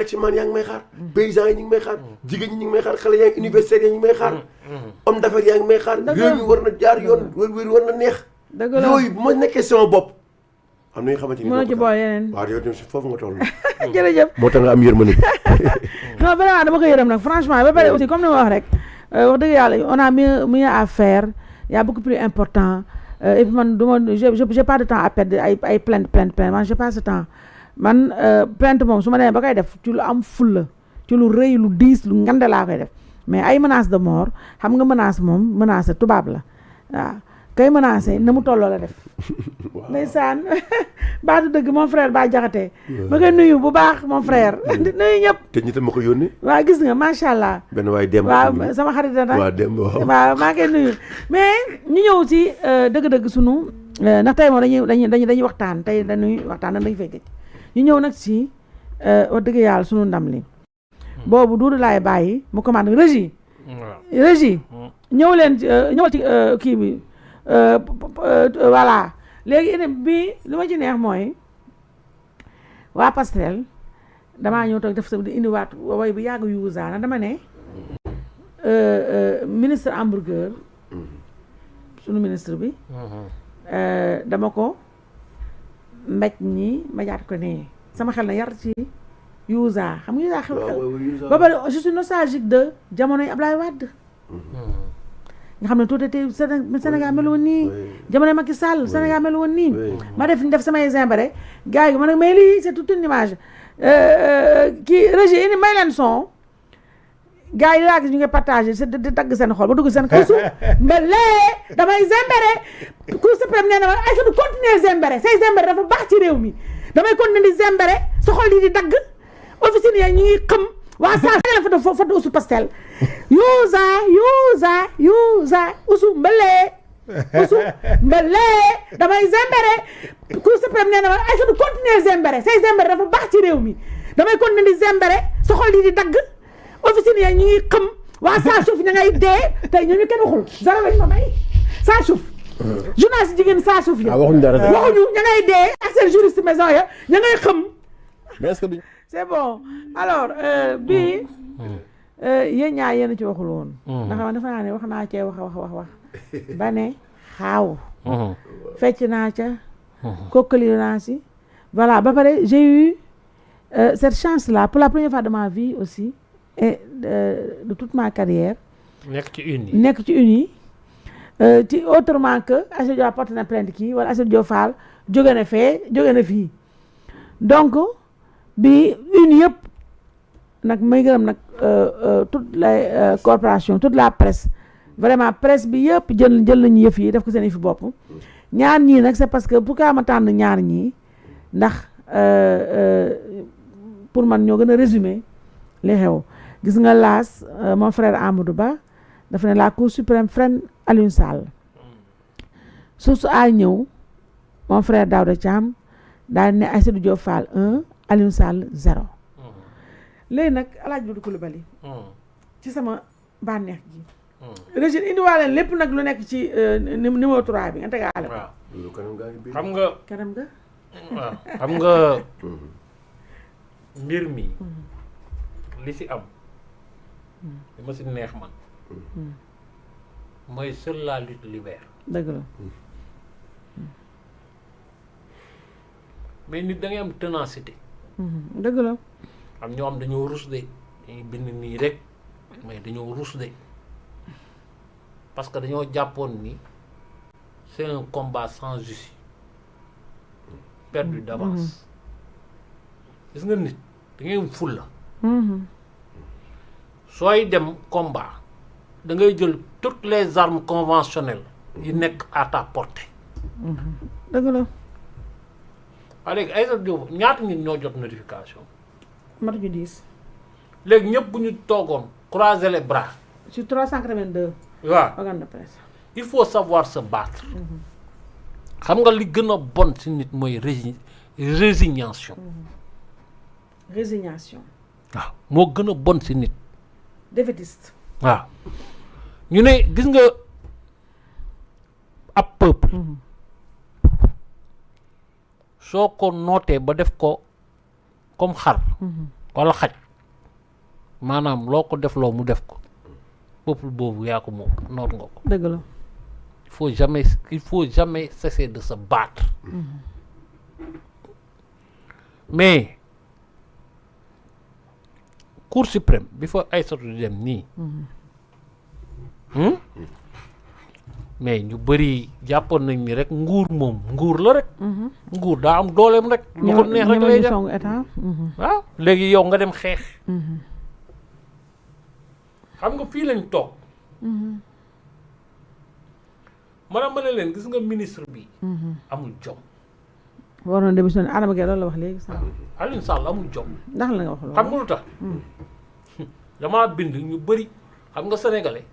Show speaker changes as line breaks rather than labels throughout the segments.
taximan yaa ngi may xaar paysans yi ñu ngi may xaar jigéen ñi ñu ngi may xaar xale yaa ngi universitaires yi ñu ngi may xaar homme d'affaires yaa ngi may xaar réew mi war na jaar yoon wér war na neex yooyu bu ma nekkee sama bopp am na yoo xamante ni
mënoo ci boole yeneen
waaw yow tamit foofu nga toll
jërëjëf
moo tax nga am yërmande
non vraiment dama ko yërëm nag franchement ba pare aussi comme ni ma wax rek wax dëgg yàlla on a mieux à faire y a beaucoup plus important et puis man du ma j'ai pas de temps à perdre ay plainte man j'ai pas ce temps man plainte moom su ma demee ba koy def ci lu am fulla ci lu rëy lu diis lu ngande laa koy def mais ay menace de mort xam nga menace moom menace tubaab la waaw kay menacé na mu tolloo la def ndeysaan baatu dëgg mon frère Ba Jaxate ma koy nuyu bu baax mon frère nuyu ñëpp
te ñi tam ma ko yónnee
waaw gis nga macha allah
benn waay dem
waaw sama xarit da nag
waaw dem
waaw maa ngi koy nuyu mais ñu ñëw ci dëgg-dëgg sunu ndax tey moom dañuy waxtaan tey dañuy waxtaan dañuy fay gëj ñu ñëw nag ci wax dëgg yàlla sunu ndam li boobu duudu laay bàyyi mu commande régie ñëw leen ñëwal ci kii bi voilà léegi bi li ma ci neex mooy waa Pastel damaa ñëw toog def sa di indiwaat way bu yàgg yuusa na dama ne ministre hamburger sunu ministre bi dama ko mbéj ñi ma jaat ko ne sama xel na yar ci yuusa xam nga yuusa xew ba pare je suis nostalgique de jamonoy Ablaye Wade nga xam ne tout était Sénégal mel woon nii jamono Macky Sall Sénégal mel woon nii ma def samay zimbare gars yi ma ne mais lii c'est toute une image kii régie indi may leen son gars yi laa gis ñu ngi partagé di dagg seen xol ba dugg seen kaw suuf mais lee damay zimbare Cour suprême nee na ma ay sunu continuer zimbare say zimbare dafa baax ci réew mi damay continuer di zimbare sa xol yi di dagg officine yi ñu ngi xam waa saa la foto usu Pastel yuusa usu mbale damay zembere Cour suprême nee na ma ay sunu continuer zembere say zembere dafa baax ci réew mi damay continuer di zembere sa xol yi di dagg officine yi ñu ngi xam waa saa suuf ña ngay dee tey ñooñu kenn waxul zara lañ ma may saa suuf journaliste jigéen saa suuf ya waxuñu ña ngay dee ak seen juriste maison ya ña ngay xam
mais est-ce que
c'est bon alors bii yéen ñaar yéen ci waxul woon ndax man dafa naa ne wax naa cee wax ba ne xaaw fecc naa ca kokkali naa si voilà ba pare j'ai eu cette chance là pour la première fois de ma vie aussi et de toute ma carrière
nekk ci une yi
ci autrement que Aïssatou Diop porté na plainte kii wala Aïssatou Diop Fall jóge na fii donc bi une yëpp nag may gërëm nag toute la corporation toute la presse vraiment presse bi yëpp jël nañu yëf yi def ko seen yëfi bopp ñaar ñii nag c'est parce que pourquoi ma tànn ñaar ñii ndax pour man ñoo gën a résumer li xew gis nga laas mon frère Amadou Ba dafa ne la Cour suprême freine Aliou Sall source a ñëw mon frère Daouda Thiam daal ne Aïssatou Diop Fall 1 Aliou Sall 0 léegi nag Alaaji Doudou Coulibaly ci sama bànneex gi régime indiwaaleen lépp nag lu nekk ci numéro 3 bi nga tegaale ko
xam nga
kanam nga
waaw xam nga mbir mi li ci am li ma ci neex man mooy seule la lutte libère
dëgg la
mais nit da ngay am ténacité
dëgg la
am ñoo am dañoo rus de dañuy bind nii rek mais dañoo rus de parce que dañoo jàppoon ni c'est un combat sans issue perdu d'avance gis nga nit da ngay am fulla sooy dem combat da ngay jël toutes les armes conventionnelles yi nekk à ta portée
dëgg la
waaye léegi Aïssatou Diop ñaata nit ñoo jot notification
matuñu 10
léegi ñëpp bu ñu toogoon croiser les bras
sur 382
waaw
organe de presse
il faut savoir se battre xam nga li gën a bon ci nit mooy résignation waaw moo gën a bon ci nit
défaitiste
waaw ñu ne gis nga ab peuple soo ko nootee ba def ko comme xar wala xaj maanaam loo ko def loo mu def ko peuple boobu yaa ko moom noot nga ko.
dëgg la.
il faut jamais cesser de se battre. mais Cour suprême bi fa Aïssatou di dem nii. mais ñu bëri jàppoon nañ ni rek nguur moom nguur la rek. nguur daa am dooleem rek. lu ko neex rek lay def
état.
waaw léegi yow nga dem xeex. xam nga fii lañ toog. maanaam ma ne leen gis nga ministre bi. amul jom.
waroon démissionné Adama Gueye loolu la wax léegi sax.
Alioune Sall amul jom.
ndax la nga wax loolu.
xam nga lu tax. damaa bind ñu bëri xam nga sénégalais.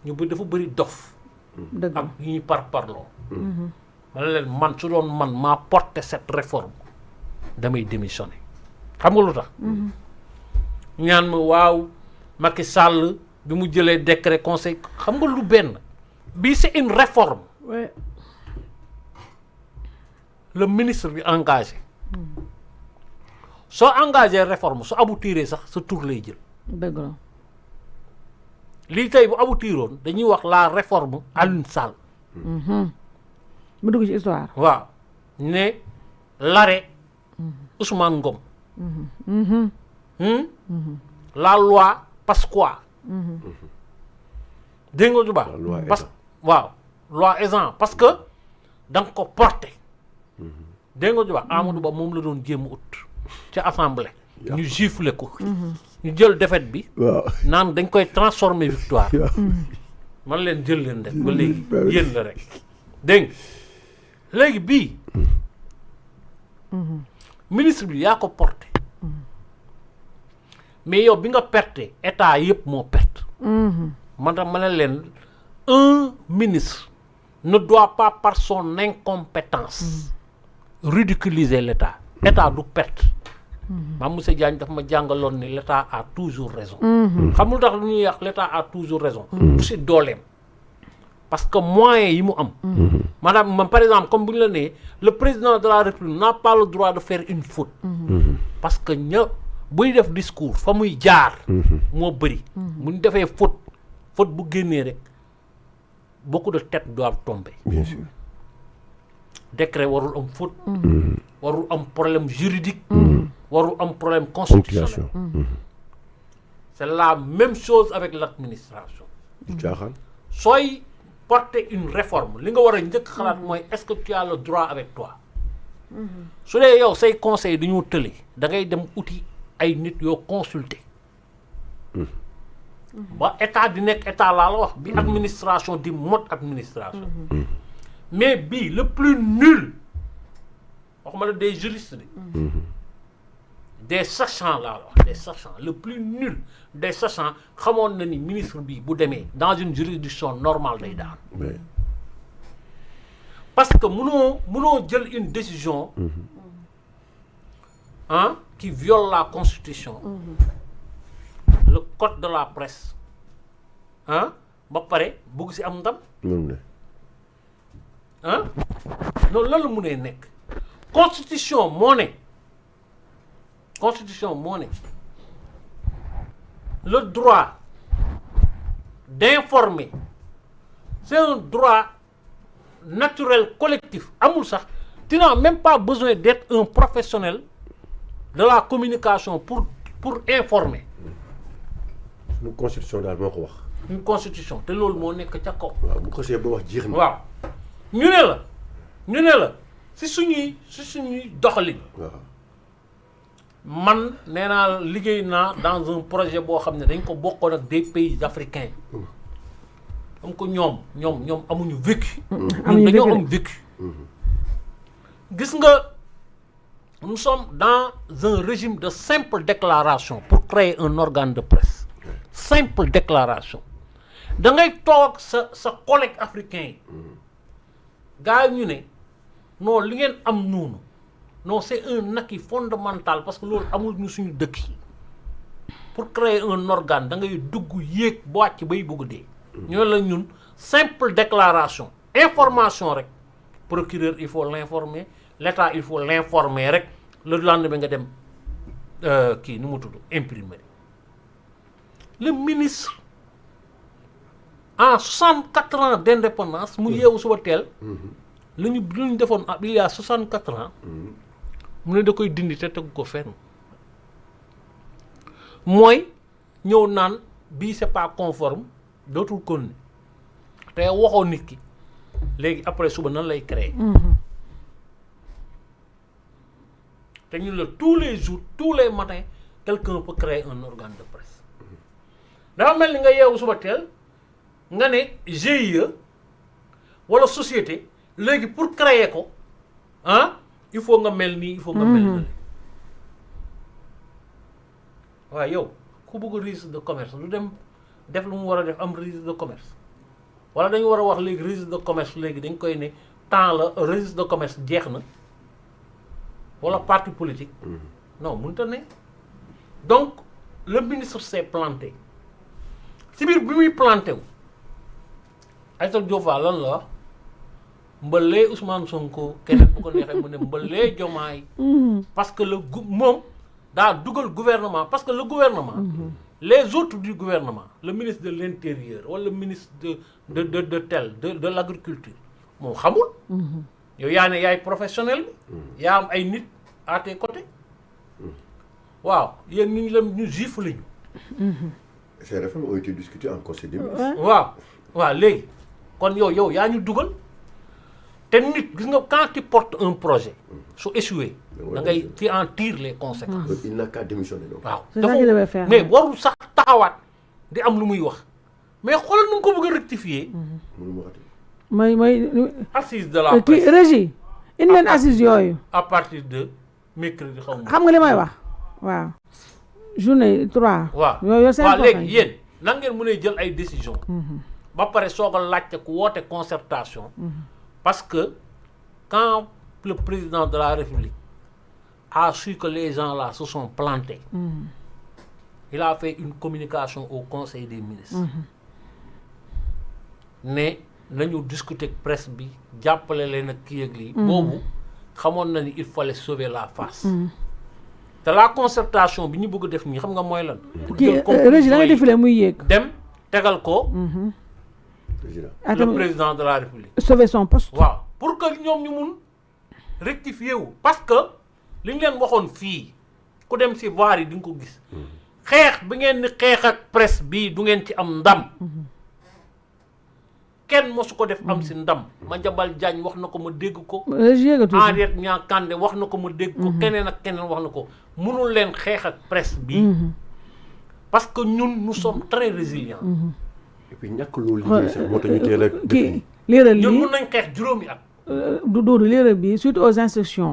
ñu bëri dafa bëri dof.
dëgg
ak ñuy parloo. ma ne leen man su doon man maa porté cette réforme damay démissionné xam nga lu tax. ñaan ma waaw Macky Sall bi mu jëlee décret conseil xam nga lu benn bii c'est une réforme.
Ouais.
le ministre bi engagé. soo engagé réforme su aboutiré sax sa tour lay jël.
dëgg la.
lii tey bu aboutiroon dañuy wax la réforme Alioune Sall.
mu dugg ci histoire.
waaw ne l'arrêt Ousmane Ngom. la loi Pasqua. dégg nga du baax. waaw loi Ezzan parce que da nga ko porté. dégg nga du baax Amadou Ba moom la doon jéem ut ca assemblée. ñu giflé ko. ñu jël défaite bi. naan dañ koy transformer victoire. man leen jël leen rek ba léegi yéen la rek dégg nga léegi bii. ministre bi yaa ko porté. mais yow bi nga perte état yëpp moo perte. man tax ma ne leen un ministre ne doit pas par son incompétence ridiculiser l'état. état du perte. Mame Moussa Diagne daf ma jàngaloon ni l'état a toujours raison. xam nga lu tax lu ñuy wax l'état a toujours raison. du si dooleem. parce que moyens yi mu am. maanaam par exemple comme bu ñu la nee le président de la République n'a pas le droit de faire une faute. parce que buy def discours fa muy jaar. moo bëri. bu ñu defee faute bu génnee rek beaucoup de têtes doivent tomber.
bien sûr.
décret warul am faute. warul am problème juridique. warul am problème constitutionnel. c'est la même chose avec l'administration. sooy porter une réforme li nga war a njëkk xalaat mooy est-ce que tu as le droit avec toi. su dee yow say conseil dañoo tële da ngay dem uti ay nit yoo consulter. ba état di nekk état laa la wax bi administration di mode administration. mais bii le plus nul waxuma la des juristes de. des sachants laa la wax des sachants le plus nul des sachants xamoon na ni ministre bi bu demee dans une juridiction normale day daan. parce que mënoo jël une décision qui viole la constitution. le code de la presse ba pare bugg si am ndam. loolu lan la mënee nekk constitution moo ne le droit d'informer c'est un droit naturel collectif amul sax tu n'as même pas besoin d'être un professionnel de la communication pour informer.
une constitution daal moo ko wax.
une constitution te loolu moo nekk ca kaw.
waaw bu ko see ba wax jeex na.
waaw ñu ne la si suñuy doxalin.
waaw.
man nee naa liggéey naa dans un projet boo xam ne dañ ko bokkoon ak des pays africains. am ko ñoom amuñu vécu. ñun dañoo am vécu. gis nga nous sommes dans un régime de simple déclaration pour créer un organe de presse. simple déclaration da ngay toog sa collègue africain yi gars yi ñu ne non li ngeen am noonu non c'est un acquis fondamental parce que loolu amul ñu suñu dëkk yi pour créer un organe da ngay dugg yéeg ba wàcc bay bëgg dee. ñoo la ñun simple déclaration information rek procureur il faut l'informer l'état il faut l'informer rek le lendemain nga dem kii nu mu tudd imprimerie le ministre en 64 ans d'indépendance mu yeewu suba teel lu ñu defoon il y a 64 ans mu ne da koy dindi te tegu ko fenn mooy ñëw naan bii c'est pas conforme dootul kon te waxoo nit ki léegi après suba nan lay créer te ñu la tous les jours tous les matins quelqu'un peut créer un organe de presse dafa mel ni nga yeewu suba teel nga ne GIE wala société léegi pour créer ko ah il faut nga mel nii il faut nga mel nii waaw yow ku bëgg registre de commerce du dem def lu mu war a def am registre de commerce wala dañu war a wax léegi registre de commerce léegi dañ koy ne temps la registre de commerce jeex na wala parti politique non mënut a ne donc le ministre s'est planté si biir bi muy planté wu Aïssatou Diop Fall lan la wax mbalee Ousmane Sonko keneen bu ko neexee mu ne mbalee Diomaye parce que le moom daa dugal gouvernement parce que le gouvernement les autres du gouvernement le ministre de l'intérieur wala le ministre de l'agriculture moom xamul yow yaa ne yaay professionnel bi yaa am ay nit à tes côtés waaw yéen ñu ñu juif lañu
ces réformes ont été discutées en conseil des ministres
waaw léegi kon yow yaa ñu dugal te nit gis nga quand tu portes un projet su échoué da ngay tu en tires les conséquences.
il n'a qu'à démissionner donc.
waaw
c'est ça qu'il devait faire.
mais warul sax taxawaat di am lu muy wax mais xoolal nu mu ko bëgg a rectifier.
mooy
assise de la presse
régie indi leen assise yooyu.
à partir de mercredi xaw ma.
xam nga li may wax waaw. journée 3.
waaw
yooyu c'est important
léegi yéen nan ngeen mënee jël ay décisions. ba pare soog a laajte ku woote concertation. parce que quand le président de la République a su que les gens là se sont plantés, il a fait une communication au Conseil des ministres. ne nañu discuter presse bi jàppale leen ak kii ak lii. boobu xamoon na ni il fallait sauver la face. te la concertation bi ñu bëgg def nii xam nga mooy lan.
kii régie da nga défilé muy yéeg.
dem tegal ko. le président de la République.
sauver son poste.
waaw pour que ñoom ñu mun rectifier wu parce que li ñu leen waxoon fii ku dem si vaar yi di nga ko gis xeex bi ngeen ni xeex ak presse bii du ngeen ci am ndam kenn mosu ko def am si ndam Madiambal Diagne wax na ko ma dégg ko. Henriette Niang Kandé wax na ko ma dégg ko. keneen ak keneen wax na ko munul leen xeex ak presse bii parce que ñun nous sommes très résilients.
et puis ñàkk loolu liggéey sax moo tax ñu teel a.
kii léeral lii
ñun mun nañ xeex juróomi at.
du léeral bi suite aux instructions